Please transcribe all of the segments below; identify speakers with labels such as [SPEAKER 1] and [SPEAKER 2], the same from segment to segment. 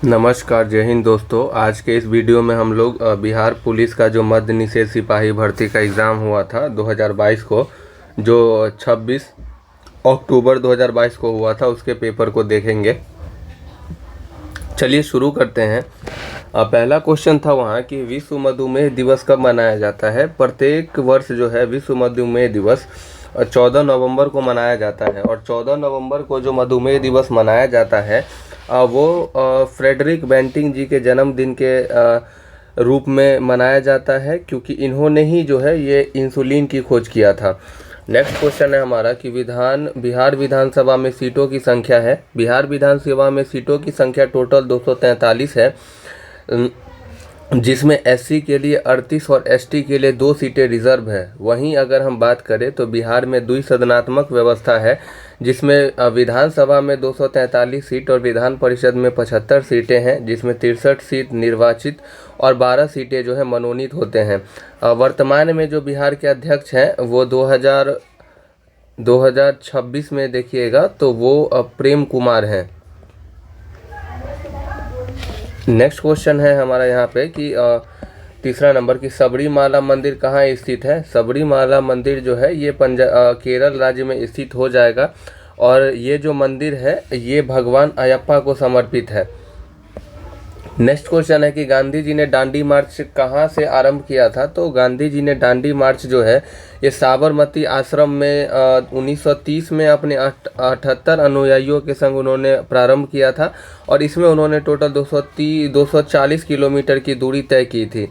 [SPEAKER 1] नमस्कार, जय हिंद दोस्तों। आज के इस वीडियो में हम लोग बिहार पुलिस का जो मद्य निषेध सिपाही भर्ती का एग्ज़ाम हुआ था 2022 को, जो 26 अक्टूबर 2022 को हुआ था, उसके पेपर को देखेंगे। चलिए शुरू करते हैं। पहला क्वेश्चन था वहाँ कि विश्व मधुमेह दिवस कब मनाया जाता है। प्रत्येक वर्ष जो है विश्व मधुमेह दिवस 14 नवंबर को मनाया जाता है, और 14 नवंबर को जो मधुमेह दिवस मनाया जाता है वो फ्रेडरिक बेंटिंग जी के जन्मदिन के रूप में मनाया जाता है, क्योंकि इन्होंने ही जो है ये इंसुलिन की खोज किया था। नेक्स्ट क्वेश्चन है हमारा कि बिहार विधानसभा में सीटों की संख्या है। बिहार विधानसभा में सीटों की संख्या टोटल 243 है, जिसमें एससी के लिए 38 और एसटी के लिए 2 सीटें रिजर्व है। वहीं अगर हम बात करें तो बिहार में द्विसदनात्मक व्यवस्था है, जिसमें विधानसभा में 243 सीट और विधान परिषद में 75 सीटें हैं, जिसमें 63 सीट निर्वाचित और 12 सीटें जो है मनोनीत होते हैं। वर्तमान में जो बिहार के अध्यक्ष हैं वो 2026 में देखिएगा तो वो प्रेम कुमार हैं। नेक्स्ट क्वेश्चन है हमारा यहाँ पे कि तीसरा नंबर की सबरीमाला मंदिर कहाँ स्थित है। सबरीमाला मंदिर जो है ये केरल राज्य में स्थित हो जाएगा, और ये जो मंदिर है ये भगवान अयप्पा को समर्पित है। नेक्स्ट क्वेश्चन है कि गांधी जी ने दांडी मार्च कहाँ से आरंभ किया था। तो गांधी जी ने दांडी मार्च जो है ये साबरमती आश्रम में 1930 में अपने 78 अनुयायियों के संग उन्होंने प्रारंभ किया था, और इसमें उन्होंने टोटल 240 किलोमीटर की दूरी तय की थी।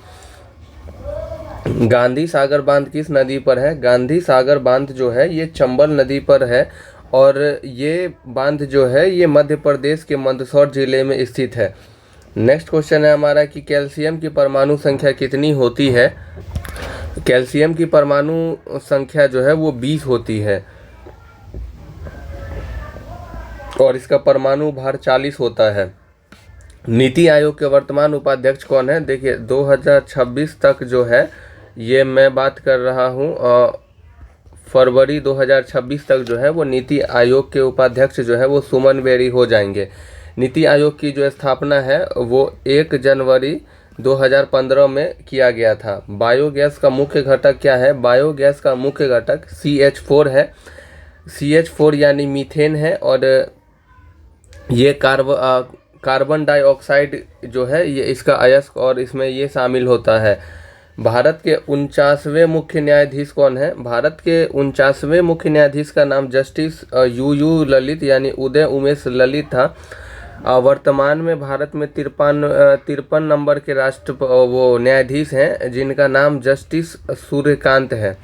[SPEAKER 1] गांधी सागर बांध किस नदी पर है। गांधी सागर बांध जो है ये चंबल नदी पर है, और ये बांध जो है ये मध्य प्रदेश के मंदसौर जिले में स्थित है। नेक्स्ट क्वेश्चन है हमारा कि कैल्शियम की परमाणु संख्या कितनी होती है। कैल्शियम की परमाणु संख्या जो है वो 20 होती है, और इसका परमाणु भार 40 होता है। नीति आयोग के वर्तमान उपाध्यक्ष कौन है। देखिए 2026 तक जो है ये मैं बात कर रहा हूँ, फरवरी 2026 तक जो है वो नीति आयोग के उपाध्यक्ष जो है वो सुमन बेरी हो जाएंगे। नीति आयोग की जो स्थापना है वो 1 जनवरी 2015 में किया गया था। बायोगैस का मुख्य घटक क्या है। बायोगैस का मुख्य घटक CH4 है। CH4 यानी मीथेन है, और ये कार्बन डाइऑक्साइड जो है ये इसका अयस्क और इसमें ये शामिल होता है। भारत के 49वें मुख्य न्यायाधीश कौन है। भारत के 49वें मुख्य न्यायाधीश का नाम जस्टिस UU ललित यानी उदय उमेश ललित था। वर्तमान में भारत में 53 नंबर के वो न्यायाधीश हैं, जिनका नाम जस्टिस सूर्यकांत है।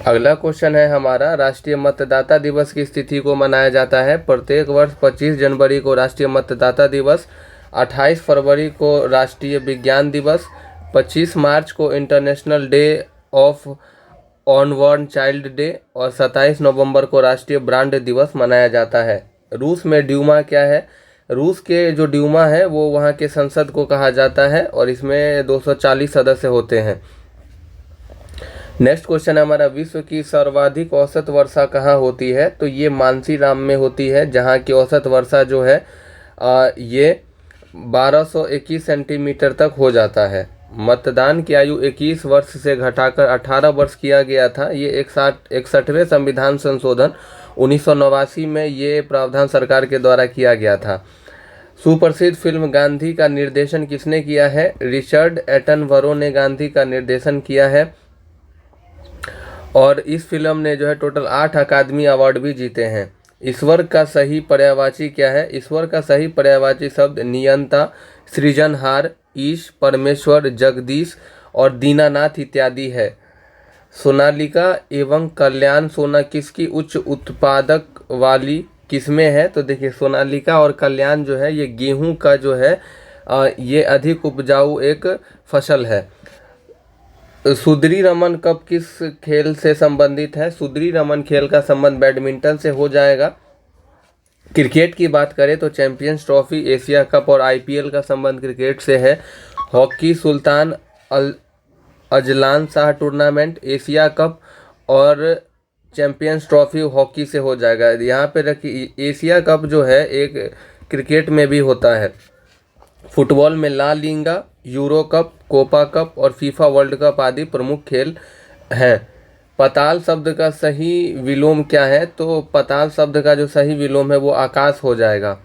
[SPEAKER 1] अगला क्वेश्चन है हमारा राष्ट्रीय मतदाता दिवस की तिथि को मनाया जाता है। प्रत्येक वर्ष 25 जनवरी को राष्ट्रीय मतदाता दिवस, 28 फरवरी को राष्ट्रीय विज्ञान दिवस, 25 मार्च को international day of unborn child day, और 27 नवंबर को राष्ट्रीय ब्रांड दिवस मनाया जाता है। रूस में ड्यूमा क्या है। रूस के जो ड्यूमा है वो वहाँ के संसद को कहा जाता है, और इसमें 240 सदस्य होते हैं। नेक्स्ट क्वेश्चन है हमारा विश्व की सर्वाधिक औसत वर्षा कहाँ होती है। तो ये मानसीराम में होती है, जहाँ की औसत वर्षा जो है ये 1221 सेंटीमीटर तक हो जाता है। मतदान की आयु 21 वर्ष से घटाकर 18 वर्ष किया गया था। ये 61वें संविधान संशोधन 1989 में ये प्रावधान सरकार के द्वारा किया गया था। सुप्रसिद्ध फिल्म गांधी का निर्देशन किसने किया है। रिचर्ड एटनबरो ने गांधी का निर्देशन किया है, और इस फिल्म ने जो है टोटल 8 अकादमी अवार्ड भी जीते हैं। ईश्वर का सही पर्यायवाची क्या है। ईश्वर का सही पर्यायवाची शब्द नियंता, सृजनहार, ईश, परमेश्वर, जगदीश और दीनानाथ इत्यादि है। सोनालिका एवं कल्याण सोना किसकी उच्च उत्पादक वाली किस्में है। तो देखिए सोनालिका और कल्याण जो है ये गेहूं का जो है ये अधिक उपजाऊ एक फसल है। सुदरी रमन कप किस खेल से संबंधित है। सुदरी रमन खेल का संबंध बैडमिंटन से हो जाएगा। क्रिकेट की बात करें तो चैंपियंस ट्रॉफी, एशिया कप और IPL का संबंध क्रिकेट से है। Hockey Sultan Azlan Shah tournament, Asia cup और चैंपियंस ट्रॉफी हॉकी से हो जाएगा। यहाँ पे रखिए एशिया कप जो है एक क्रिकेट में भी होता है। फुटबॉल में La Liga, Euro Cup, Copa Cup और फीफा वर्ल्ड कप आदि प्रमुख खेल हैं। पाताल शब्द का सही विलोम क्या है? तो पाताल शब्द का जो सही विलोम है वो आकाश हो जाएगा।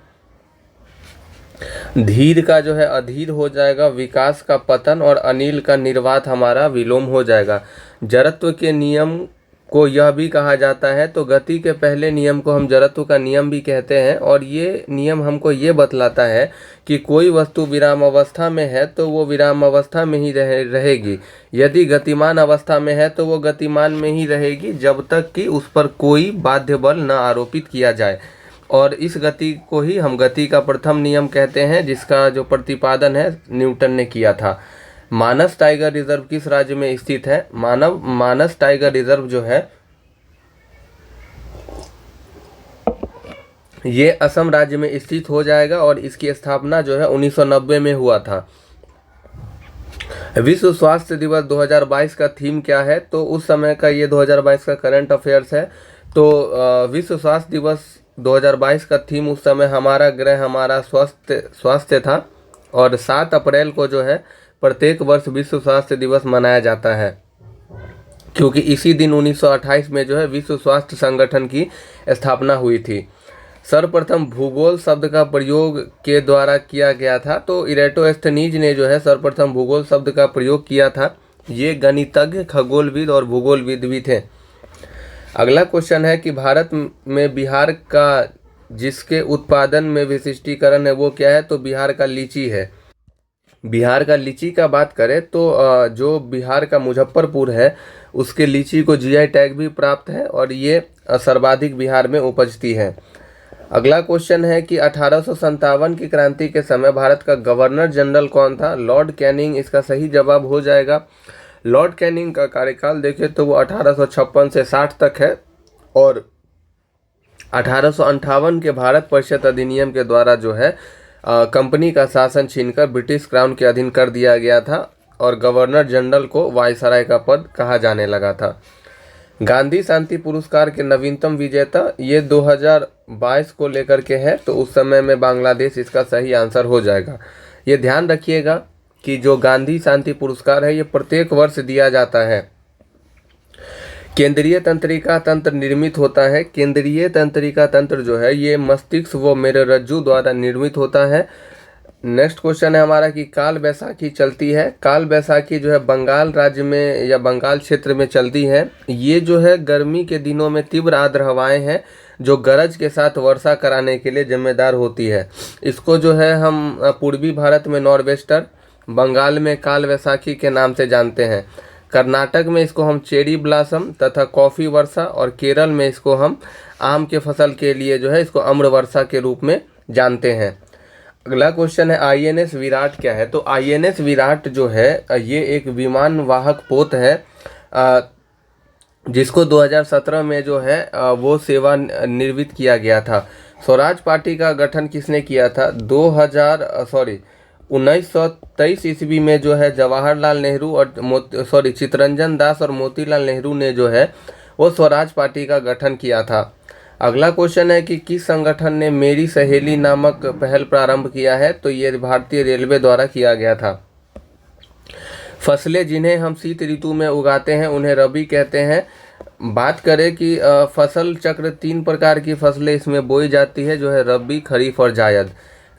[SPEAKER 1] धीर का जो है अधीर हो जाएगा। विकास का पतन और अनिल का निर्वात हमारा विलोम हो जाएगा। जड़त्व के नियम को यह भी कहा जाता है, तो गति के पहले नियम को हम जड़त्व का नियम भी कहते हैं। और ये नियम हमको ये बतलाता है कि कोई वस्तु विराम अवस्था में है तो वो विराम अवस्था में ही रहेगी। यदि गतिमान अवस्था में है तो वो गतिमान में ही रहेगी जब तक कि उस पर कोई बाध्य बल न आरोपित किया जाए। और इस गति को ही हम गति का प्रथम नियम कहते हैं, जिसका जो प्रतिपादन है न्यूटन ने किया था। मानस टाइगर रिजर्व किस राज्य में स्थित है? मानस टाइगर रिजर्व जो है ये असम राज्य में स्थित हो जाएगा और इसकी स्थापना जो है 1990 में हुआ था। विश्व स्वास्थ्य दिवस 2022 का थीम क्या है? तो उस समय का ये 2022 का करंट अफेयर्स है। तो विश्व स्वास्थ्य दिवस 2022 का थीम उस समय हमारा ग्रह हमारा स्वास्थ्य था। और 7 अप्रैल को जो है प्रत्येक वर्ष विश्व स्वास्थ्य दिवस मनाया जाता है, क्योंकि इसी दिन 1928 में जो है विश्व स्वास्थ्य संगठन की स्थापना हुई थी। सर्वप्रथम भूगोल शब्द का प्रयोग के द्वारा किया गया था, तो इरेटोस्थनीज ने जो है सर्वप्रथम भूगोल शब्द का प्रयोग किया था। ये गणितज्ञ, खगोलविद और भूगोलविद भी थे। अगला क्वेश्चन है कि भारत में बिहार का जिसके उत्पादन में विशिष्टीकरण है वो क्या है? तो बिहार का लीची है। बिहार का लीची का बात करें तो जो बिहार का मुजफ्फरपुर है उसके लीची को जीआई टैग भी प्राप्त है और ये सर्वाधिक बिहार में उपजती है। अगला क्वेश्चन है कि 1857 की क्रांति के समय भारत का गवर्नर जनरल कौन था? लॉर्ड कैनिंग इसका सही जवाब हो जाएगा। लॉर्ड कैनिंग का कार्यकाल देखें तो वो 1856 से 60 तक है और 1858 के भारत परिषद अधिनियम के द्वारा जो है कंपनी का शासन छीनकर ब्रिटिश क्राउन के अधीन कर दिया गया था और गवर्नर जनरल को वायसराय का पद कहा जाने लगा था। गांधी शांति पुरस्कार के नवीनतम विजेता ये 2022 को लेकर के है, तो उस समय में बांग्लादेश इसका सही आंसर हो जाएगा। ये ध्यान रखिएगा कि जो गांधी शांति पुरस्कार है ये प्रत्येक वर्ष दिया जाता है। केंद्रीय तंत्रिका तंत्र निर्मित होता है। केंद्रीय तंत्रिका तंत्र जो है ये मस्तिष्क व मेरुरज्जु द्वारा निर्मित होता है। नेक्स्ट क्वेश्चन है हमारा कि काल बैसाखी चलती है। काल बैसाखी जो है बंगाल राज्य में या बंगाल क्षेत्र में चलती है। ये जो है गर्मी के दिनों में तीव्र आर्द्र हवाएं हैं जो गरज के साथ वर्षा कराने के लिए जिम्मेदार होती है। इसको जो है हम पूर्वी भारत में नॉर्वेस्टर, बंगाल में काल बैसाखी के नाम से जानते हैं। कर्नाटक में इसको हम चेरी ब्लासम तथा कॉफ़ी वर्षा और केरल में इसको हम आम के फसल के लिए जो है इसको अम्र वर्षा के रूप में जानते हैं। अगला क्वेश्चन है आईएनएस विराट क्या है? तो आईएनएस विराट जो है ये एक विमान वाहक पोत है जिसको 2017 में जो है वो सेवा निवृत्त किया गया था। स्वराज पार्टी का गठन किसने किया था? 1923 ईस्वी में जो है जवाहरलाल नेहरू और चित्तरंजन दास और मोतीलाल नेहरू ने जो है वो स्वराज पार्टी का गठन किया था। अगला क्वेश्चन है कि किस संगठन ने मेरी सहेली नामक पहल प्रारंभ किया है? तो ये भारतीय रेलवे द्वारा किया गया था। फसलें जिन्हें हम शीत ऋतु में उगाते हैं उन्हें रबी कहते हैं। बात करें कि फसल चक्र 3 प्रकार की फसलें इसमें बोई जाती है जो है रबी, खरीफ और जायद।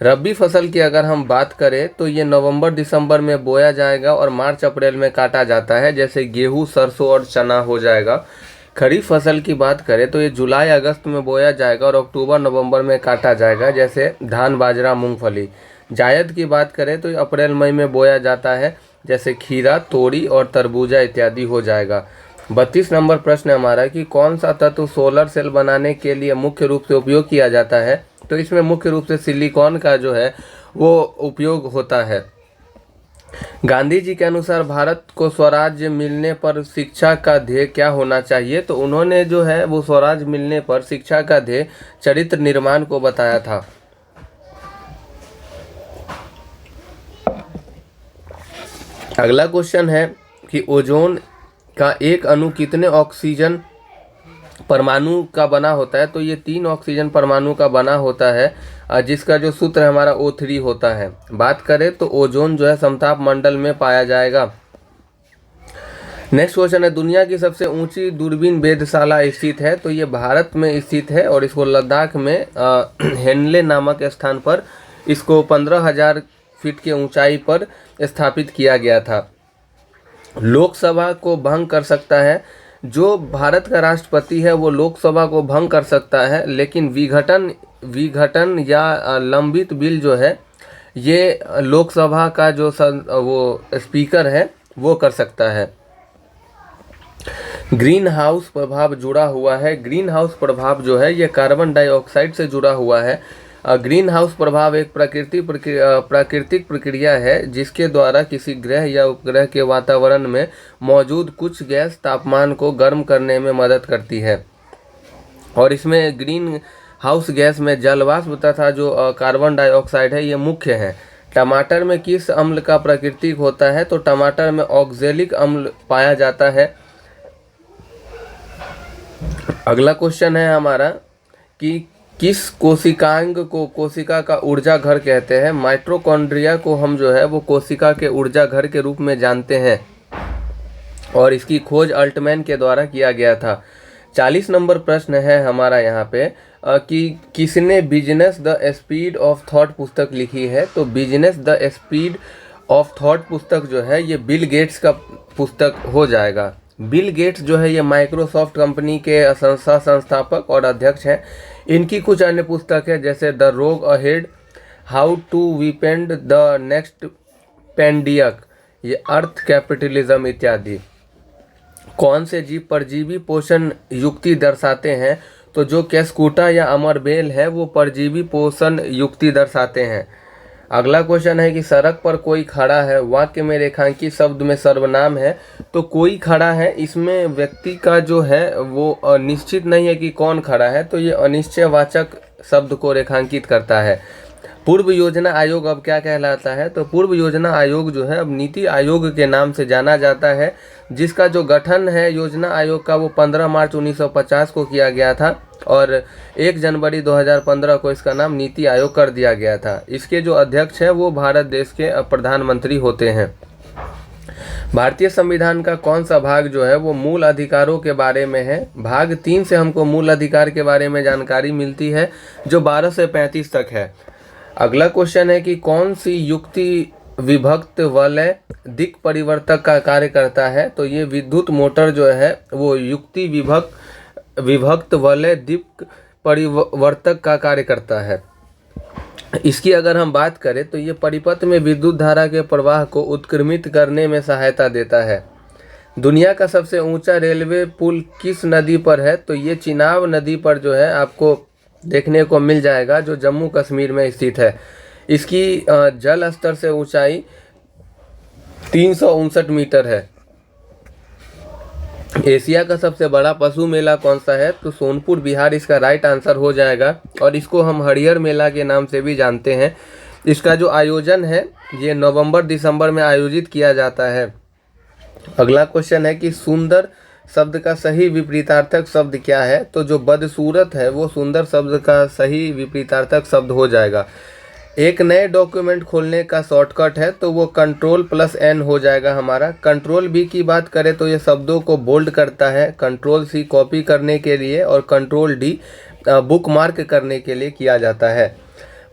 [SPEAKER 1] रबी फसल की अगर हम बात करें तो ये नवंबर दिसंबर में बोया जाएगा और मार्च अप्रैल में काटा जाता है, जैसे गेहूँ, सरसों और चना हो जाएगा। खरीफ फसल की बात करें तो ये जुलाई अगस्त में बोया जाएगा और अक्टूबर नवंबर में काटा जाएगा, जैसे धान, बाजरा, मूंगफली। जायद की बात करें तो ये अप्रैल मई में बोया जाता है, जैसे खीरा, तोरी और तरबूजा इत्यादि हो जाएगा। 32 नंबर प्रश्न है हमारा कि कौन सा तत्व सोलर सेल बनाने के लिए मुख्य रूप से उपयोग किया जाता है? तो इसमें मुख्य रूप से सिलिकॉन का जो है वो उपयोग होता है। गांधी जी के अनुसार भारत को स्वराज्य मिलने पर शिक्षा का ध्येय क्या होना चाहिए? तो उन्होंने जो है वो स्वराज मिलने पर शिक्षा का ध्येय चरित्र निर्माण को बताया था। अगला क्वेश्चन है कि ओजोन का एक अणु कितने ऑक्सीजन परमाणु का बना होता है, तो ये 3 ऑक्सीजन परमाणु का बना होता है, जिसका जो सूत्र है हमारा O3 होता है। बात करें तो ओजोन जो है समताप मंडल में पाया जाएगा। नेक्स्ट क्वेश्चन है, दुनिया की सबसे ऊंची दूरबीन वेधशाला स्थित है, तो ये भारत में स्थित है और इसको लद्दाख में हेनले नामक स्थान पर इसको 15,000 फीट की ऊंचाई पर स्थापित किया गया था। लोकसभा को भंग कर सकता है, जो भारत का राष्ट्रपति है वो लोकसभा को भंग कर सकता है, लेकिन विघटन या लंबित बिल जो है ये लोकसभा का जो वो स्पीकर है वो कर सकता है। ग्रीन हाउस प्रभाव जुड़ा हुआ है, ग्रीन हाउस प्रभाव जो है ये कार्बन डाइऑक्साइड से जुड़ा हुआ है। ग्रीन हाउस प्रभाव एक प्राकृतिक प्रक्रिया है जिसके द्वारा किसी ग्रह या उपग्रह के वातावरण में मौजूद कुछ गैस तापमान को गर्म करने में मदद करती है, और इसमें ग्रीन हाउस गैस में जलवाष्प तथा जो कार्बन डाइऑक्साइड है ये मुख्य है। टमाटर में किस अम्ल का प्राकृतिक होता है, तो टमाटर में ऑक्जेलिक अम्ल पाया जाता है। अगला क्वेश्चन है हमारा कि किस कोशिकांग को कोशिका का ऊर्जा घर कहते हैं। माइटोकॉन्ड्रिया को हम जो है वो कोशिका के ऊर्जा घर के रूप में जानते हैं और इसकी खोज अल्टमैन के द्वारा किया गया था। 40 नंबर प्रश्न है हमारा यहाँ पे कि किसने business the speed of thought पुस्तक लिखी है, तो business the speed of thought पुस्तक जो है ये बिल गेट्स का पुस्तक हो जाएगा। बिल गेट्स जो है ये माइक्रोसॉफ्ट कंपनी के संस्थापक और अध्यक्ष हैं। इनकी कुछ अन्य पुस्तक है जैसे the road ahead, how to prevent the next pandemic, ये अर्थ कैपिटलिज्म इत्यादि। कौन से जीव परजीवी पोषण युक्ति दर्शाते हैं, तो जो कैस्कूटा या अमरबेल है वो परजीवी पोषण युक्ति दर्शाते हैं। अगला क्वेश्चन है कि सड़क पर कोई खड़ा है, वाक्य में रेखांकित शब्द में सर्वनाम है, तो कोई खड़ा है इसमें व्यक्ति का जो है वो निश्चित नहीं है कि कौन खड़ा है, तो ये अनिश्चयवाचक शब्द को रेखांकित करता है। पूर्व योजना आयोग अब क्या कहलाता है, तो पूर्व योजना आयोग जो है अब नीति आयोग के नाम से जाना जाता है, जिसका जो गठन है योजना आयोग का वो 15 मार्च 1950 को किया गया था और 1 जनवरी 2015 को इसका नाम नीति आयोग कर दिया गया था। इसके जो अध्यक्ष हैं वो भारत देश के प्रधानमंत्री होते हैं। भारतीय संविधान का कौन सा भाग जो है वो मूल अधिकारों के बारे में है। भाग 3 से हमको मूल अधिकार के बारे में जानकारी मिलती है जो 12 से 35 तक है। अगला क्वेश्चन है कि कौन सी युक्ति विभक्त वलय दिक् परिवर्तक का कार्य करता है, तो ये विद्युत मोटर जो है वो युक्ति विभक्त वलय दिक् परिवर्तक का कार्य करता है। इसकी अगर हम बात करें तो ये परिपथ में विद्युत धारा के प्रवाह को उत्क्रमित करने में सहायता देता है। दुनिया का सबसे ऊंचा रेलवे पुल किस नदी पर है, तो ये चिनाब नदी पर जो है आपको देखने को मिल जाएगा जो जम्मू कश्मीर में स्थित है। इसकी जल स्तर से ऊंचाई 359 मीटर है। एशिया का सबसे बड़ा पशु मेला कौन सा है, तो सोनपुर बिहार इसका राइट आंसर हो जाएगा और इसको हम हरियर मेला के नाम से भी जानते हैं। इसका जो आयोजन है ये नवंबर दिसंबर में आयोजित किया जाता है। अगला क्वेश्चन है कि सुंदर शब्द का सही विपरीतार्थक शब्द क्या है, तो जो बदसूरत है वो सुंदर शब्द का सही विपरीतार्थक शब्द हो जाएगा। एक नए डॉक्यूमेंट खोलने का शॉर्टकट है तो वो Ctrl+N हो जाएगा हमारा। Ctrl+V की बात करें तो ये शब्दों को बोल्ड करता है, Ctrl+C कॉपी करने के लिए और Ctrl+D बुक मार्क करने के लिए किया जाता है।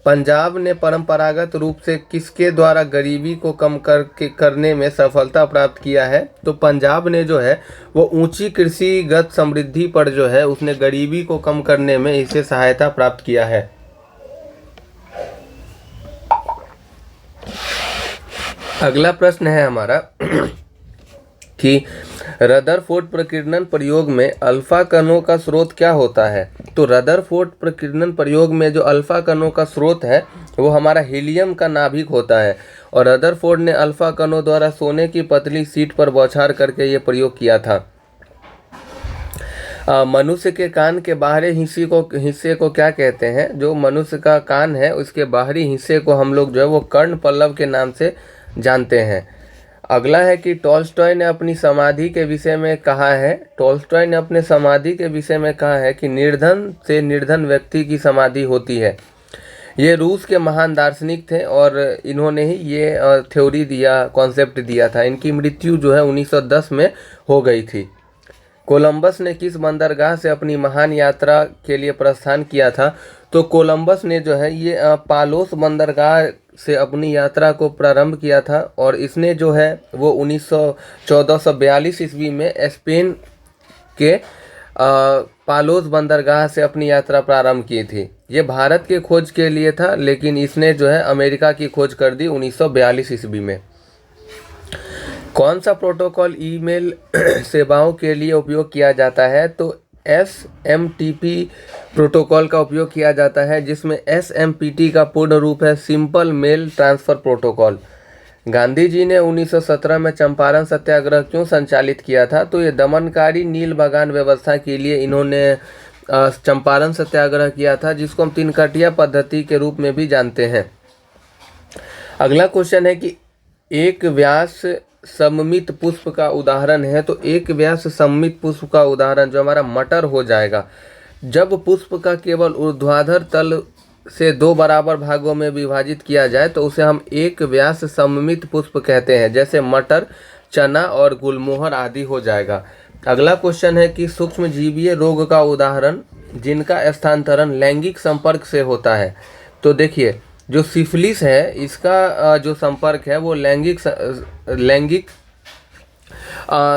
[SPEAKER 1] पंजाब ने परंपरागत रूप से किसके द्वारा गरीबी को कम करने में सफलता प्राप्त किया है, तो पंजाब ने जो है वो ऊंची कृषिगत समृद्धि पर जो है उसने गरीबी को कम करने में इसे सहायता प्राप्त किया है। अगला प्रश्न है हमारा कि रदरफोर्ड प्रकीर्णन प्रयोग में अल्फा कणों का स्रोत क्या होता है, तो रदरफोर्ड प्रकीर्णन प्रयोग में जो अल्फा कणों का स्रोत है वो हमारा हीलियम का नाभिक होता है और रदरफोर्ड ने अल्फा कणों द्वारा सोने की पतली शीट पर बौछार करके ये प्रयोग किया था। मनुष्य के कान के बाहरी हिस्से को क्या कहते हैं, जो मनुष्य का कान है उसके बाहरी हिस्से को हम लोग जो है वो कर्ण पल्लव के नाम से जानते हैं। अगला है कि टॉल्स्टॉय ने अपनी समाधि के विषय में कहा है, टॉल्स्टॉय ने अपने समाधि के विषय में कहा है कि निर्धन से निर्धन व्यक्ति की समाधि होती है। ये रूस के महान दार्शनिक थे और इन्होंने ही ये थ्योरी दिया, कॉन्सेप्ट दिया था। इनकी मृत्यु जो है 1910 में हो गई थी। कोलंबस ने किस बंदरगाह से अपनी महान यात्रा के लिए प्रस्थान किया था? तो कोलंबस ने जो है ये पालोस बंदरगाह से अपनी यात्रा को प्रारंभ किया था और इसने जो है वो 1442 ईस्वी में स्पेन के पालोस बंदरगाह से अपनी यात्रा प्रारंभ की थी। ये भारत के खोज के लिए था, लेकिन इसने जो है अमेरिका की खोज कर दी 1942 ईस्वी में। कौन सा प्रोटोकॉल ईमेल सेवाओं के लिए उपयोग किया जाता है? तो SMTP प्रोटोकॉल का उपयोग किया जाता है, जिसमें SMPT का पूर्ण रूप है simple mail transfer protocol. Gandhi ji ने 1917 में चंपारण सत्याग्रह क्यों संचालित किया था? तो ये दमनकारी नील बागान व्यवस्था के लिए इन्होंने चंपारण सत्याग्रह किया था, जिसको हम तीन कटिया पद्धति के रूप में भी जानते हैं। अगला क्वेश्चन है कि एक व्यास सममित पुष्प का उदाहरण है। तो एक व्यास सममित पुष्प का उदाहरण जो हमारा मटर हो जाएगा, जब पुष्प का केवल ऊर्ध्वाधर तल से दो बराबर भागों में विभाजित किया जाए तो उसे हम एक व्यास सममित पुष्प कहते हैं, जैसे मटर, चना और गुलमोहर आदि हो जाएगा। अगला क्वेश्चन है कि सूक्ष्मजीवीय रोग का उदाहरण जिनका स्थानांतरण लैंगिक संपर्क से होता है। तो देखिए, जो सिफिलिस है इसका जो संपर्क है वो लैंगिक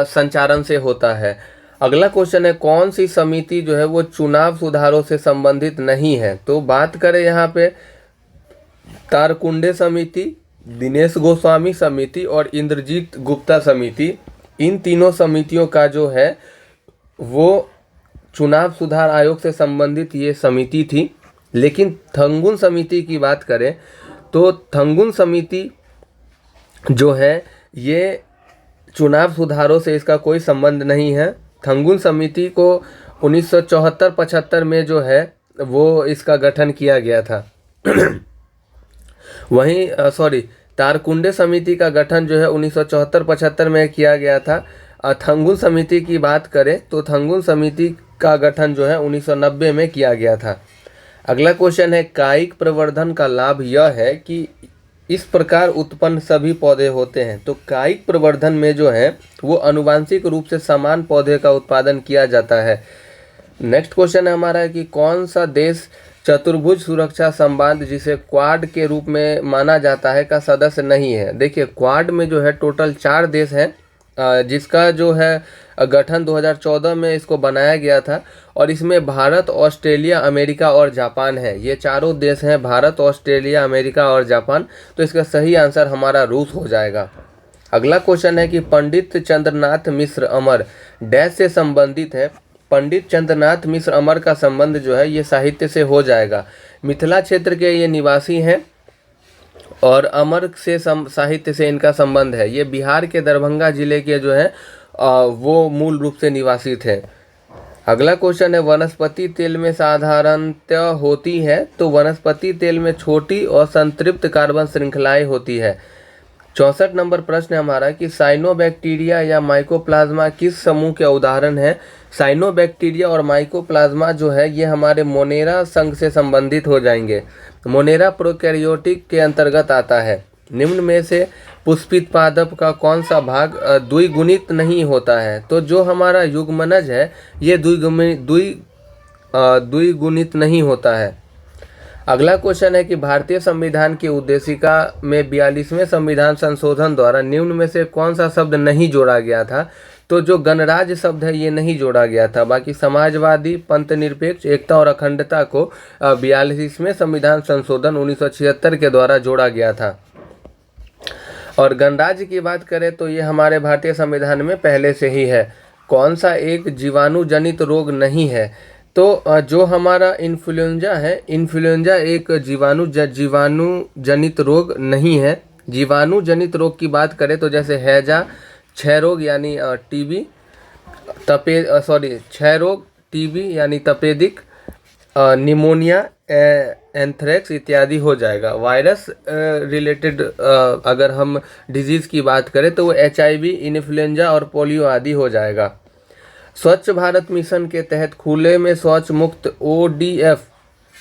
[SPEAKER 1] संचारण से होता है। अगला क्वेश्चन है कौन सी समिति जो है वो चुनाव सुधारों से संबंधित नहीं है? तो बात करें यहाँ पे तारकुंडे समिति, दिनेश गोस्वामी समिति और इंद्रजीत गुप्ता समिति, इन तीनों समितियों का जो है वो चुनाव सुधार आयोग से संबंधित ये समिति थी। लेकिन थंगुन समिति की बात करें तो थंगुन समिति जो है ये चुनाव सुधारों से इसका कोई संबंध नहीं है। थंगुन समिति को 1974-75 में जो है वो इसका गठन किया गया था। वहीं तारकुंडे समिति का गठन जो है 1974-75 में किया गया था। थंगुन समिति की बात करें तो थंगुन समिति का गठन जो है 1990 में किया गया था। अगला क्वेश्चन है कायिक प्रवर्धन का लाभ यह है कि इस प्रकार उत्पन्न सभी पौधे होते हैं। तो कायिक प्रवर्धन में जो है वो आनुवांशिक रूप से समान पौधे का उत्पादन किया जाता है। नेक्स्ट क्वेश्चन है हमारा कि कौन सा देश चतुर्भुज सुरक्षा संबंध जिसे क्वाड के रूप में माना जाता है का सदस्य नहीं है? देखिए, क्वाड में जो है टोटल 4 देश हैं जिसका जो है गठन 2014 में इसको बनाया गया था और इसमें भारत, ऑस्ट्रेलिया, अमेरिका और जापान है। ये चारों देश हैं, भारत, ऑस्ट्रेलिया, अमेरिका और जापान। तो इसका सही आंसर हमारा रूस हो जाएगा। अगला क्वेश्चन है कि पंडित चंद्रनाथ मिश्र अमर डैश से संबंधित है। पंडित चंद्रनाथ मिश्र अमर का संबंध जो है ये साहित्य से हो जाएगा। मिथिला क्षेत्र के ये निवासी हैं और अमर से साहित्य से इनका संबंध है। ये बिहार के दरभंगा जिले के जो है वो मूल रूप से निवासी थे। अगला क्वेश्चन है वनस्पति तेल में साधारणतः होती है। तो वनस्पति तेल में छोटी और संतृप्त कार्बन श्रृंखलाएं होती है। 64 नंबर प्रश्न है हमारा कि साइनोबैक्टीरिया या माइकोप्लाज्मा किस समूह के उदाहरण है? साइनोबैक्टीरिया और माइकोप्लाज्मा जो है ये हमारे मोनेरा संघ से संबंधित हो जाएंगे। मोनेरा प्रोकैरियोटिक के अंतर्गत आता है। निम्न में से पुष्पित पादप का कौन सा भाग द्विगुणित नहीं होता है? तो जो हमारा युग्मनज है ये द्विगुणित नहीं होता है। अगला क्वेश्चन है कि भारतीय संविधान की उद्देशिका में 42वें संविधान संशोधन द्वारा निम्न में से कौन सा शब्द नहीं जोड़ा गया था? तो जो गणराज्य शब्द है ये नहीं जोड़ा गया था। बाकी समाजवादी, पंथनिरपेक्ष, एकता और अखंडता को 42वें संविधान संशोधन 1976 के द्वारा जोड़ा गया था। और गणराज्य की बात करें तो ये हमारे भारतीय संविधान में पहले से ही है। कौन सा एक जीवाणु जनित रोग नहीं है? तो जो हमारा इन्फ्लुएंजा है, इन्फ्लुएंजा एक जीवाणु जनित रोग नहीं है। जीवाणु जनित रोग की बात करें तो जैसे हैजा, क्षय रोग यानी टीबी, क्षय रोग, टीबी यानी तपेदिक, निमोनिया, एंथ्रेक्स इत्यादि हो जाएगा। वायरस रिलेटेड अगर हम डिजीज़ की बात करें तो वो HIV, इन्फ्लुएंजा और पोलियो आदि हो जाएगा। स्वच्छ भारत मिशन के तहत खुले में शौच मुक्त ODF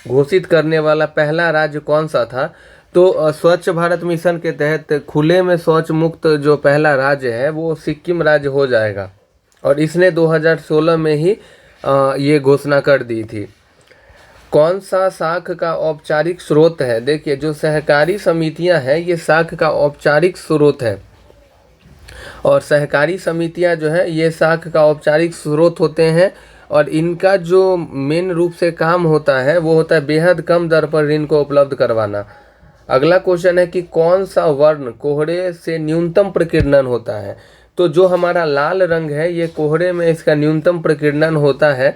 [SPEAKER 1] घोषित करने वाला पहला राज्य कौन सा था? तो स्वच्छ भारत मिशन के तहत खुले में शौच मुक्त जो पहला राज्य है वो सिक्किम राज्य हो जाएगा, और इसने 2016 में ही ये घोषणा कर दी थी। कौन सा साख का औपचारिक स्रोत है? देखिए, जो सहकारी समितियां हैं ये साख का औपचारिक स्रोत है, और सहकारी समितियां जो है ये साख का औपचारिक स्रोत होते हैं, और इनका जो मेन रूप से काम होता है वो होता है बेहद कम दर पर ऋण को उपलब्ध करवाना। अगला क्वेश्चन है कि कौन सा वर्ण कोहरे से न्यूनतम प्रकीर्णन होता है? तो जो हमारा लाल रंग है ये कोहरे में इसका न्यूनतम प्रकीर्णन होता है,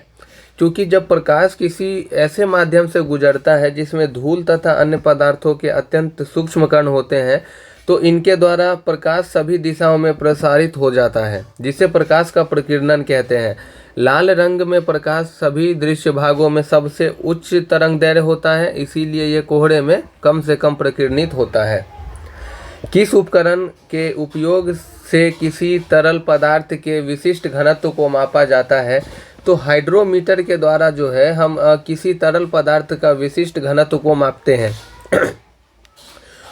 [SPEAKER 1] क्योंकि जब प्रकाश किसी ऐसे माध्यम से गुजरता है जिसमें धूल तथा अन्य पदार्थों के अत्यंत सूक्ष्म कण होते हैं तो इनके द्वारा प्रकाश सभी दिशाओं में प्रसारित हो जाता है, जिसे प्रकाश का प्रकीर्णन कहते हैं। लाल रंग में प्रकाश सभी दृश्य भागों में सबसे उच्च तरंगदैर्घ्य होता है, इसीलिए ये कोहरे में कम से कम प्रकीर्णित होता है। किस उपकरण के उपयोग से किसी तरल पदार्थ के विशिष्ट घनत्व को मापा जाता है? तो हाइड्रोमीटर के द्वारा जो है हम किसी तरल पदार्थ का विशिष्ट घनत्व को मापते हैं।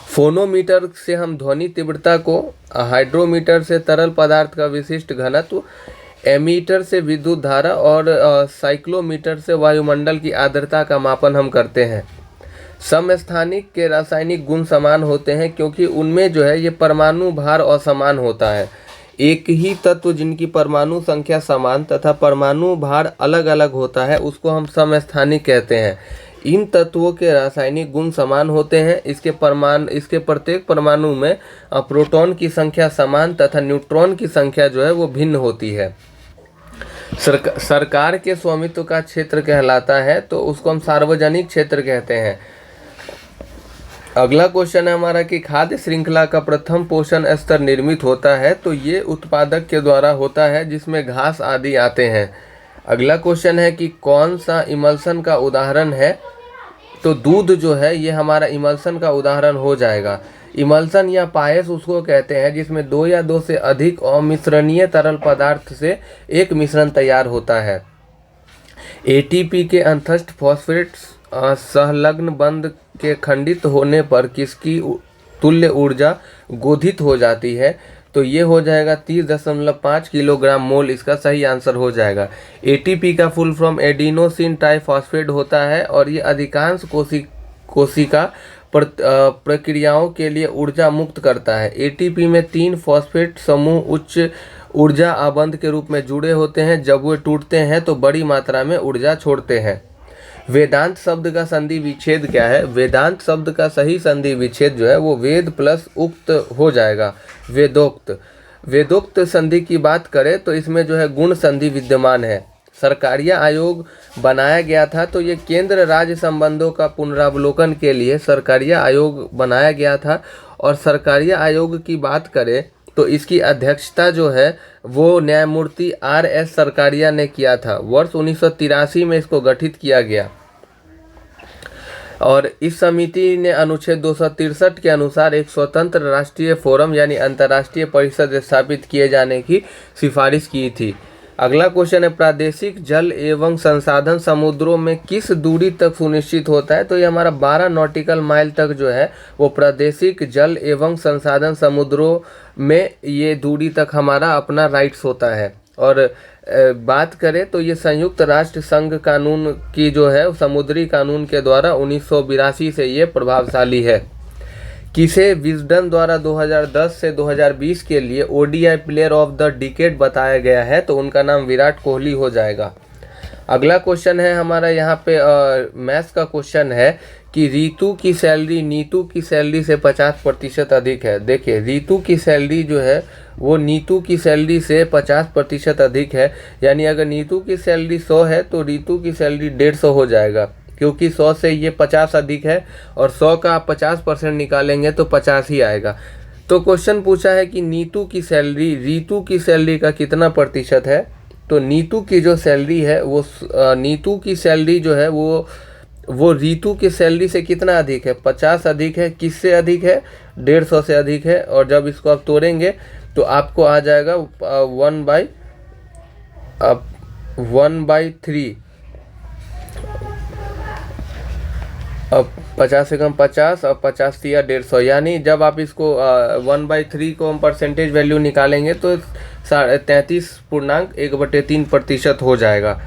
[SPEAKER 1] फोनोमीटर से हम ध्वनि तीव्रता को, हाइड्रोमीटर से तरल पदार्थ का विशिष्ट घनत्व, एमीटर से विद्युत धारा और साइक्लोमीटर से वायुमंडल की आर्द्रता का मापन हम करते हैं। समस्थानिक के रासायनिक गुण समान होते हैं क्योंकि उनमें जो है ये परमाणु भार असमान होता है। एक ही तत्व जिनकी परमाणु संख्या समान तथा परमाणु भार अलग अलग होता है उसको हम समस्थानिक कहते हैं। इन तत्वों के रासायनिक गुण समान होते हैं। इसके प्रत्येक परमाणु में प्रोटॉन की संख्या समान तथा न्यूट्रॉन की संख्या जो है वो भिन्न होती है। सरकार के स्वामित्व का क्षेत्र कहलाता है तो उसको हम सार्वजनिक क्षेत्र कहते हैं। अगला क्वेश्चन है हमारा कि खाद्य श्रृंखला का प्रथम पोषण स्तर निर्मित होता है, तो ये उत्पादक के द्वारा होता है जिसमें घास आदि आते हैं। अगला क्वेश्चन है कि कौन सा इमल्सन का उदाहरण है? तो दूध जो है ये हमारा इमल्सन का उदाहरण हो जाएगा। इमल्सन या पायस उसको कहते हैं जिसमें 2 या 2 से अधिक अमिश्रणीय तरल पदार्थ से एक मिश्रण तैयार होता है। ATP के अंतस्थ फॉस्फेट संलग्न बंध के खंडित होने पर किसकी तुल्य ऊर्जा गोधित हो जाती है? तो ये हो जाएगा 30.5 किलोग्राम मोल, इसका सही आंसर हो जाएगा। ATP का फुल फॉर्म एडिनोसिन ट्राइफॉस्फेट होता है और ये अधिकांश कोशिका प्रक्रियाओं के लिए ऊर्जा मुक्त करता है। ATP में 3 फॉस्फेट समूह उच्च ऊर्जा आबंध के रूप में जुड़े होते हैं। जब वे टूटते हैं तो बड़ी मात्रा में ऊर्जा छोड़ते हैं। वेदांत शब्द का संधि विच्छेद क्या है? वेदांत शब्द का सही संधि विच्छेद जो है वो वेद प्लस उक्त हो जाएगा, वेदोक्त। वेदोक्त संधि की बात करें तो इसमें जो है गुण संधि विद्यमान है। सरकारिया आयोग बनाया गया था, तो ये केंद्र राज्य संबंधों का पुनरावलोकन के लिए सरकारिया आयोग बनाया गया था। और सरकारिया आयोग की बात करें तो इसकी अध्यक्षता जो है वो न्यायमूर्ति RS सरकारिया ने किया था। वर्ष 1983 में इसको गठित किया गया और इस समिति ने अनुच्छेद 263 के अनुसार एक स्वतंत्र राष्ट्रीय फोरम यानी अंतर्राष्ट्रीय परिषद स्थापित किए जाने की सिफारिश की थी। अगला क्वेश्चन है प्रादेशिक जल एवं संसाधन समुद्रों में किस दूरी तक सुनिश्चित होता है? तो ये हमारा 12 नॉटिकल माइल तक जो है वो प्रादेशिक जल एवं संसाधन समुद्रों में ये दूरी तक हमारा अपना राइट्स होता है। और बात करें तो ये संयुक्त राष्ट्र संघ कानून की जो है समुद्री कानून के द्वारा 1982 से ये प्रभावशाली है। किसे विजडन द्वारा 2010 से 2020 के लिए ODI player of the decade बताया गया है? तो उनका नाम विराट कोहली हो जाएगा। अगला क्वेश्चन है हमारा यहाँ पे मैथ्स का क्वेश्चन है कि रीतू की सैलरी नीतू की सैलरी से 50% अधिक है। देखिए, रीतू की सैलरी जो है वो नीतू की सैलरी से 50% अधिक है, यानी अगर नीतू की सैलरी 100 है तो रीतू की सैलरी 150 हो जाएगा, क्योंकि 100 से ये 50 अधिक है और 100 का आप 50% निकालेंगे तो 50 ही आएगा। तो क्वेश्चन पूछा है कि नीतू की सैलरी रीतू की सैलरी का कितना प्रतिशत है? तो नीतू की जो सैलरी है वो नीतू की सैलरी जो है वो वो रितु की सैलरी से कितना अधिक है? 50 अधिक है। किससे अधिक है? 150 से अधिक है। और जब इसको आप तोड़ेंगे तो आपको आ जाएगा 1/3। अब 50 से कम 50 और 50 या 150, यानी जब आप इसको 1/3 को हम परसेंटेज वैल्यू निकालेंगे तो 33.1/3% हो जाएगा।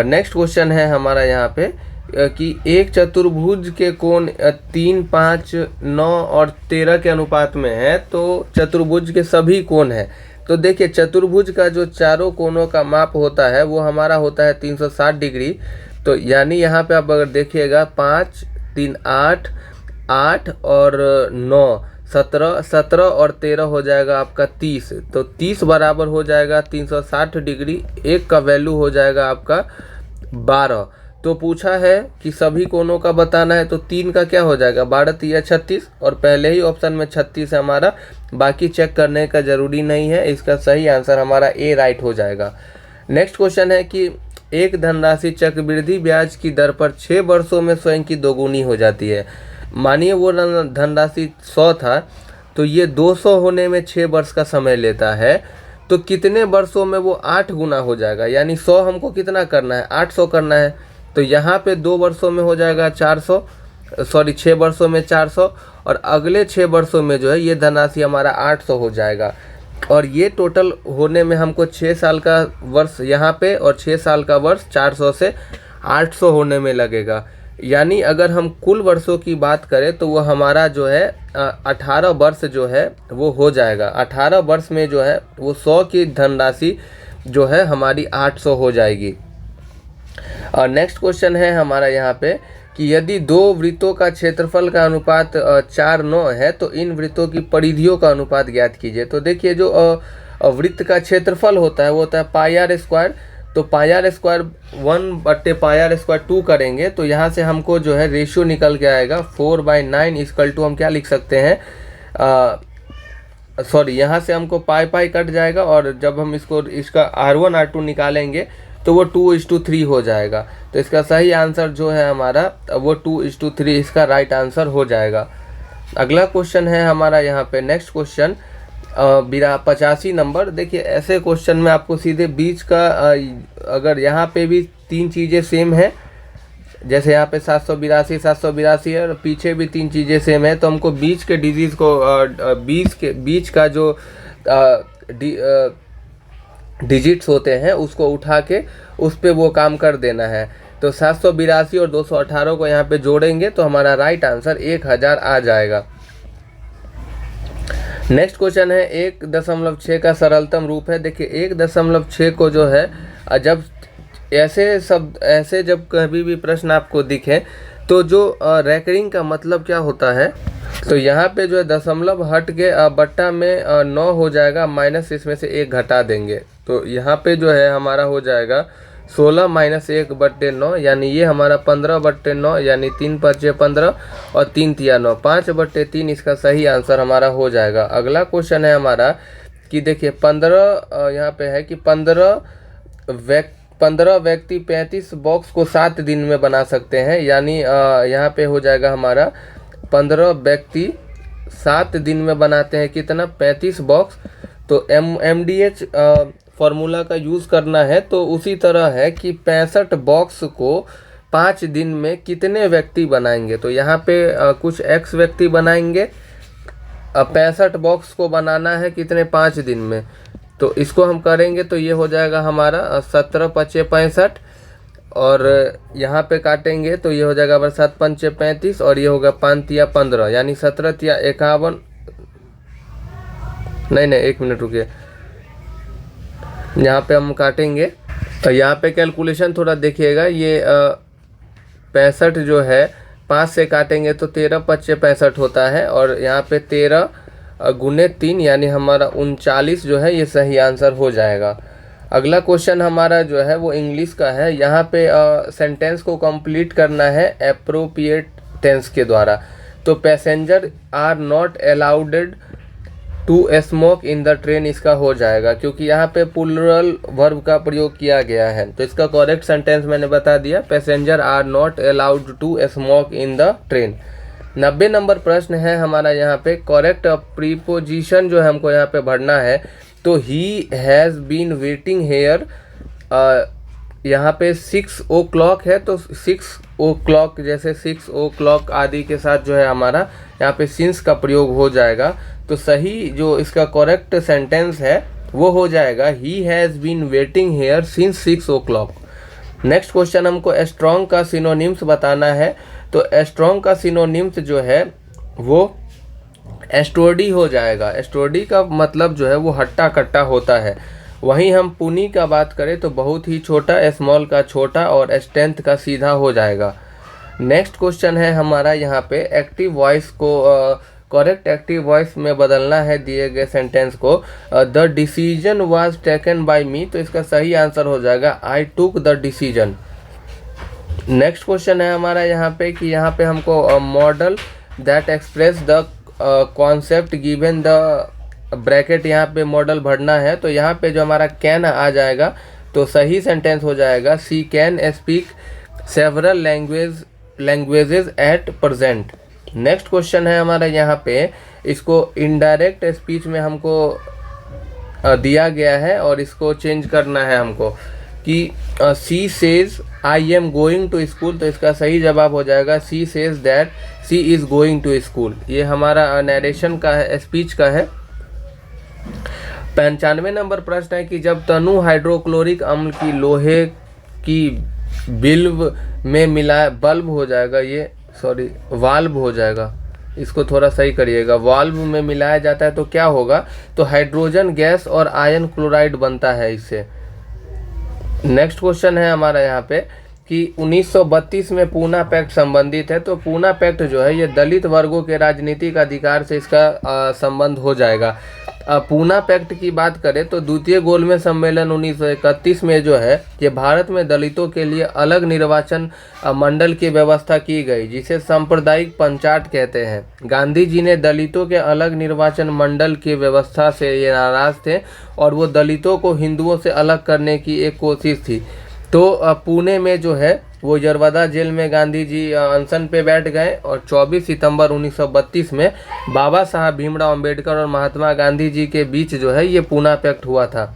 [SPEAKER 1] नेक्स्ट क्वेश्चन है हमारा यहाँ पे कि एक चतुर्भुज के कोण 3, 5, 9 और 13 के अनुपात में है, तो चतुर्भुज के सभी कोण हैं। तो देखिए चतुर्भुज का जो चारों कोणों का माप होता है वो हमारा होता है 360 डिग्री। तो यानी यहाँ पे आप अगर देखिएगा 5, 3, 8, 8 और 9, 17, 17 और 13 हो जाएगा आपका 30। तो 30 बराबर हो जाएगा 360 डिग्री। एक का वैल्यू हो जाएगा आपका 12। तो पूछा है कि सभी कोणों का बताना है, तो 3 का क्या हो जाएगा? 12 3 36, और पहले ही ऑप्शन में 36 है हमारा, बाकी चेक करने का जरूरी नहीं है। इसका सही आंसर हमारा ए राइट हो जाएगा। नेक्स्ट क्वेश्चन है कि एक धनराशि चक्रवृद्धि ब्याज की दर पर 6 वर्षों में स्वयं की दोगुनी हो जाती है। मानिए वो धनराशि 100 था, तो ये 200 होने में 6 वर्ष का समय लेता है, तो कितने वर्षों में वो 8 गुना हो जाएगा? यानी 100 हमको कितना करना है? 800 करना है। तो यहाँ पे 2 वर्षों में हो जाएगा 400, सॉरी 6 वर्षों में 400, और अगले 6 वर्षों में जो है ये धनराशि हमारा 800 हो जाएगा। और ये टोटल होने में हमको 6 साल का वर्ष यहाँ पे और 6 साल का वर्ष 400 से 800 होने में लगेगा। यानी अगर हम कुल वर्षों की बात करें तो वो हमारा जो है 18 वर्ष जो है वो हो जाएगा। 18 वर्ष में जो है वो 100 की धनराशि जो है हमारी 800 हो जाएगी। और नेक्स्ट क्वेश्चन है हमारा यहाँ पे कि यदि 2 वृत्तों का क्षेत्रफल का अनुपात 4:9 है तो इन वृत्तों की परिधियों का अनुपात ज्ञात कीजिए। तो देखिए जो वृत्त का क्षेत्रफल होता है वो होता है पाई आर स्क्वायर। तो पाई आर स्क्वायर 1/पाई आर स्क्वायर 2 करेंगे तो यहाँ से हमको जो है रेशियो निकल के आएगा 4/9 इक्वल टू हम क्या लिख सकते हैं, सॉरी यहाँ से हमको पाई कट जाएगा, और जब हम इसका R1 R2 निकालेंगे तो वो 2:3 हो जाएगा। तो इसका सही आंसर जो है हमारा वो 2:3 इसका राइट आंसर हो जाएगा। अगला क्वेश्चन है हमारा यहाँ पे नेक्स्ट क्वेश्चन 85 नंबर। देखिए ऐसे क्वेश्चन में आपको सीधे बीच का अगर यहाँ पे भी 3 चीज़ें सेम है, जैसे यहाँ पे 782 है और पीछे भी 3 चीज़ें सेम है, तो हमको बीच के डिजीज़ को बीच का जो डिजिट्स होते हैं उसको उठा के उस पे वो काम कर देना है। तो 782 और 218 को यहाँ पे जोड़ेंगे तो हमारा राइट आंसर 1000 आ जाएगा। नेक्स्ट क्वेश्चन है 1.6 का सरलतम रूप है। देखिए 1.6 को जो है जब ऐसे जब कभी भी प्रश्न आपको दिखे तो जो रैकरिंग का मतलब क्या होता है, तो यहाँ पे जो है दशमलव हट के बट्टा में 9 हो जाएगा, माइनस इसमें से 1 घटा देंगे। तो यहाँ पे जो है हमारा हो जाएगा 16 - 1/9, यानी ये हमारा 15/9, यानी 3 × 5 = 15 और 3 × 3 = 9, 5/3 इसका सही आंसर हमारा हो जाएगा। अगला क्वेश्चन है हमारा कि देखिए 15 यहाँ पे है कि 15 व्यक्ति 35 बॉक्स को 7 दिन में बना सकते हैं। यानी यहाँ पे हो जाएगा हमारा 15 व्यक्ति 7 दिन में बनाते हैं कितना, 35 बॉक्स। तो MDH फार्मूला का यूज़ करना है, तो उसी तरह है कि 65 बॉक्स को 5 दिन में कितने व्यक्ति बनाएंगे। तो यहाँ पे कुछ X व्यक्ति बनाएंगे, 65 बॉक्स को बनाना है कितने, 5 दिन में। तो इसको हम करेंगे तो ये हो जाएगा हमारा 17 × 5 = 65, और यहाँ पे काटेंगे तो ये हो जाएगा 7 × 5 = 35, और ये होगा 5 × 3 = 15, यानी 17 × 3 = 51। नहीं 1 मिनट रुकिए, यहाँ पे हम काटेंगे तो यहाँ पे कैलकुलेशन थोड़ा देखिएगा। ये 65 जो है 5 से काटेंगे तो 13 × 5 = 65 होता है, और यहाँ पे 13 × 3 यानी हमारा 39 जो है ये सही आंसर हो जाएगा। अगला क्वेश्चन हमारा जो है वो इंग्लिश का है। यहाँ पे सेंटेंस को कंप्लीट करना है एप्रोप्रिएट टेंस के द्वारा। तो passenger are not allowed to smoke in the train इसका हो जाएगा, क्योंकि यहाँ पे प्लूरल वर्ब का प्रयोग किया गया है। तो इसका करेक्ट सेंटेंस मैंने बता दिया, passenger are not allowed to smoke in the train. 90 number प्रश्न है हमारा यहाँ पे, करेक्ट प्रीपोजिशन जो है हमको यहाँ पे भरना है। तो he has been waiting here, यहाँ पे 6 o'clock है, तो 6 o'clock जैसे 6 o'clock आदि के साथ जो है हमारा यहाँ पे सिंस का प्रयोग हो जाएगा। तो सही जो इसका करेक्ट सेंटेंस है वो हो जाएगा he has been waiting here since 6 o'clock। Next question हमको स्ट्रॉन्ग का सिनोनिम्स बताना है। तो स्ट्रॉन्ग का सिनोनिम्स जो है वो एस्टोडी हो जाएगा। एस्टोडी का मतलब जो है वो हट्टा कट्टा होता है। वहीं हम पुनी का बात करें तो बहुत ही छोटा, स्मॉल का छोटा और स्ट्रेंथ का सीधा हो जाएगा। नेक्स्ट क्वेश्चन है हमारा यहाँ पे, एक्टिव वॉइस को करेक्ट एक्टिव वॉइस में बदलना है दिए गए सेंटेंस को। The decision was taken by me, तो इसका सही आंसर हो जाएगा I took the decision. Next question है हमारा यहाँ पे कि यहाँ पे हमको model that express the concept given the bracket, यहाँ पे मॉडल भरना है। तो यहाँ पे जो हमारा कैन आ जाएगा तो सही सेंटेंस हो जाएगा she can speak several languages at present. Next question है हमारा यहाँ पे, इसको इनडायरेक्ट स्पीच में हमको दिया गया है और इसको चेंज करना है हमको कि she says I am going to school, तो इसका सही जवाब हो जाएगा she says that she is going to school. ये हमारा नरेशन का है, स्पीच का है। 95 नंबर प्रश्न है कि जब तनु हाइड्रोक्लोरिक अम्ल की लोहे की बिल्व में मिला बल्ब हो जाएगा, ये सॉरी वाल्व हो जाएगा, इसको थोड़ा सही करिएगा, वाल्व में मिलाया जाता है तो क्या होगा, तो हाइड्रोजन गैस और आयन क्लोराइड बनता है इससे। नेक्स्ट क्वेश्चन है हमारा यहाँ पे कि 1932 में पूना पैक्ट संबंधित है। तो पूना पैक्ट जो है ये दलित वर्गों के राजनीतिक अधिकार से इसका संबंध हो जाएगा। पूना पैक्ट की बात करें तो द्वितीय गोलमेज सम्मेलन 1931 में जो है ये भारत में दलितों के लिए अलग निर्वाचन मंडल की व्यवस्था की गई, जिसे सांप्रदायिक पंचायत कहते हैं। गांधी जी ने दलितों के अलग निर्वाचन मंडल की व्यवस्था से ये नाराज थे और वो दलितों को हिंदुओं से अलग करने की एक कोशिश थी। तो पुणे में जो है वो यरवदा जेल में गांधी जी अनशन पे बैठ गए और 24 सितंबर 1932 में बाबा साहब भीमराव अंबेडकर और महात्मा गांधी जी के बीच जो है ये पूना पैक्ट हुआ था।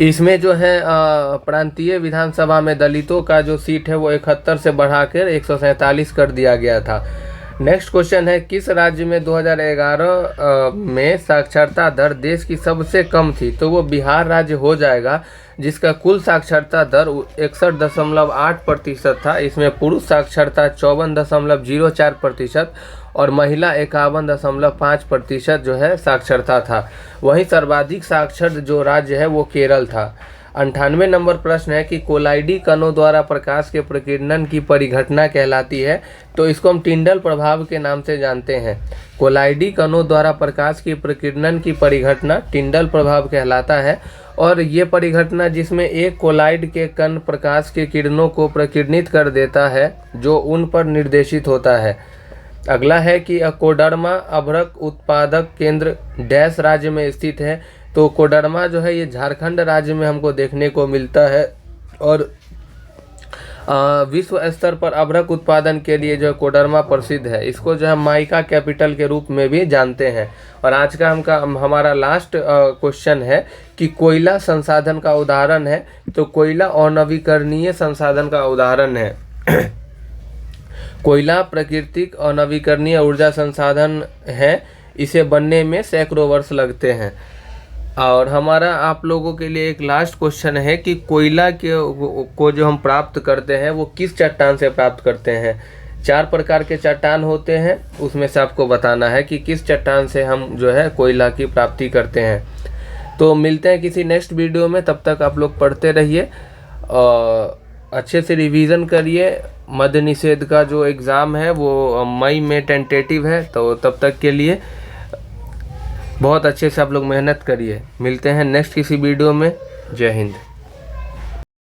[SPEAKER 1] इसमें जो है प्रांतीय विधानसभा में दलितों का जो सीट है वो 71 से बढ़ाकर 147 कर दिया गया था। नेक्स्ट क्वेश्चन है, किस राज्य में 2011 में साक्षरता दर देश की सबसे कम थी, तो वो बिहार राज्य हो जाएगा, जिसका कुल साक्षरता दर 61.8% था। इसमें पुरुष साक्षरता 54.04% और महिला 51.5% जो है साक्षरता था। वहीं सर्वाधिक साक्षर जो राज्य है वो केरल था। 98 नंबर प्रश्न है कि कोलाइडी कणों द्वारा प्रकाश के प्रकीर्णन की परिघटना कहलाती है, तो इसको हम टिंडल प्रभाव के नाम से जानते हैं। कोलाइडी कणों द्वारा प्रकाश की प्रकीर्णन की परिघटना टिंडल प्रभाव कहलाता है और ये परिघटना जिसमें एक कोलाइड के कण प्रकाश के किरणों को प्रकीर्णित कर देता है जो उन पर निर्देशित होता है। अगला है कि कोडरमा अभ्रक उत्पादक केंद्र डैश राज्य में स्थित है, तो कोडरमा जो है ये झारखंड राज्य में हमको देखने को मिलता है और विश्व स्तर पर अभ्रक उत्पादन के लिए जो कोडरमा प्रसिद्ध है। इसको जो है माइका कैपिटल के रूप में भी जानते हैं। और आज का हमारा लास्ट क्वेश्चन है कि कोयला संसाधन का उदाहरण है, तो कोयला अनवीकरणीय संसाधन का उदाहरण है। कोयला प्राकृतिक अनवीकरणीय ऊर्जा संसाधन है, इसे बनने में सैकड़ों वर्ष लगते हैं। और हमारा आप लोगों के लिए एक लास्ट क्वेश्चन है कि कोयला को जो हम प्राप्त करते हैं वो किस चट्टान से प्राप्त करते हैं। 4 प्रकार के चट्टान होते हैं, उसमें से आपको बताना है कि किस चट्टान से हम जो है कोयला की प्राप्ति करते हैं। तो मिलते हैं किसी नेक्स्ट वीडियो में, तब तक आप लोग पढ़ते रहिए और अच्छे से रिवीजन करिए। मद्य निषेध का जो एग्ज़ाम है वो मई में टेंटेटिव है, तो तब तक के लिए बहुत अच्छे से आप लोग मेहनत करिए। मिलते हैं नेक्स्ट किसी वीडियो में। जय हिंद।